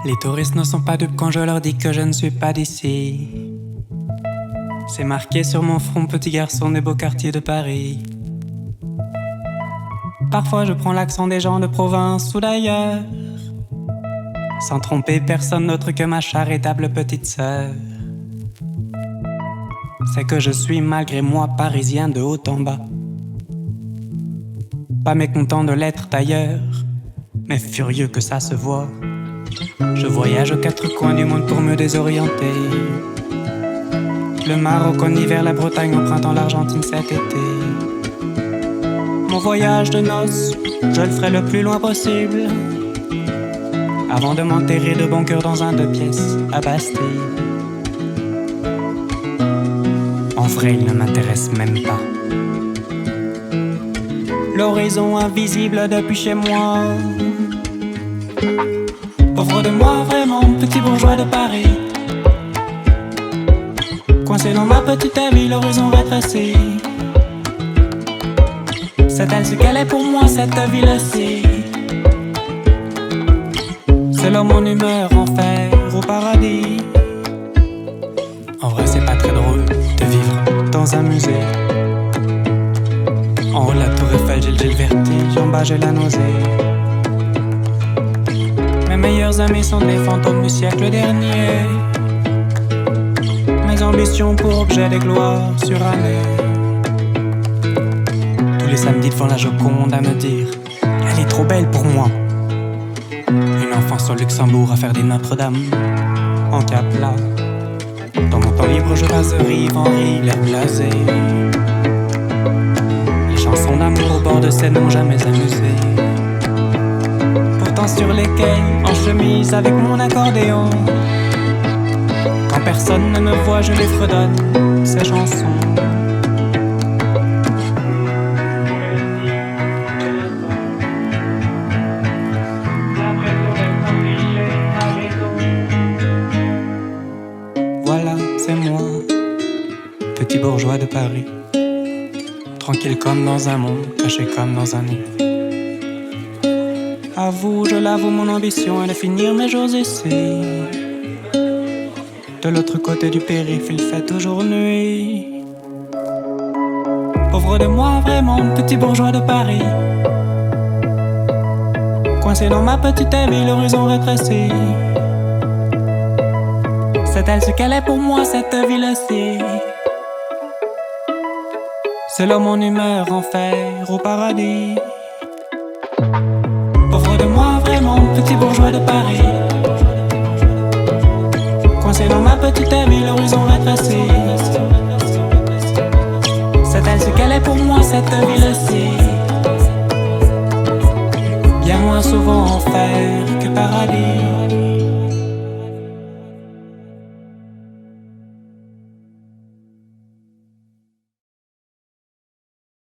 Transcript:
Les touristes ne sont pas dupes quand je leur dis que je ne suis pas d'ici. C'est marqué sur mon front, petit garçon des beaux quartiers de Paris. Parfois je prends l'accent des gens de province ou d'ailleurs, sans tromper personne d'autre que ma charitable petite sœur. C'est que je suis malgré moi parisien de haut en bas. Pas mécontent de l'être d'ailleurs, mais furieux que ça se voit. Je voyage aux quatre coins du monde pour me désorienter. Le Maroc en hiver, la Bretagne en printemps, l'Argentine cet été. Mon voyage de noces, je le ferai le plus loin possible, avant de m'enterrer de bon cœur dans un 2 pièces à Bastille. En vrai, il ne m'intéresse même pas. L'horizon invisible depuis chez moi. Pauvre de moi vraiment, petit bourgeois de Paris, coincé dans ma petite vie, l'horizon rétréci. C'est elle ce qu'elle est pour moi, cette ville-ci. Selon mon humeur, enfer ou paradis. En vrai c'est pas très drôle de vivre dans un musée. En haut de la tour Eiffel j'ai le vertige, en bas j'ai la nausée. Mes meilleurs amis sont des fantômes du siècle dernier. Mes ambitions pour objet des gloires surannées. Tous les samedis devant la Joconde à me dire elle est trop belle pour moi. Une enfance au Luxembourg à faire des Notre-Dame en Capla. Dans mon temps libre je passe rive en rive, l'air blasé. Les chansons d'amour au bord de Seine n'ont jamais amusé. Pourtant sur les quais, en chemise avec mon accordéon, quand personne ne me voit je les fredonne, ces chansons. Voilà, c'est moi, petit bourgeois de Paris, tranquille comme dans un monde, caché comme dans un nid. À vous, je l'avoue, mon ambition est de finir mes jours ici. De l'autre côté du périph', il fait toujours nuit. Pauvre de moi, vraiment, petit bourgeois de Paris, coincé dans ma petite vie, l'horizon rétréci. C'est elle ce qu'elle est pour moi, cette ville-ci. Selon mon humeur, enfer ou paradis. Pauvre de moi, vraiment, petit bourgeois de Paris, coincé dans ma petite vie, l'horizon rétréci. C'est elle ce qu'elle est pour moi, cette ville-ci. Bien moins souvent enfer que paradis.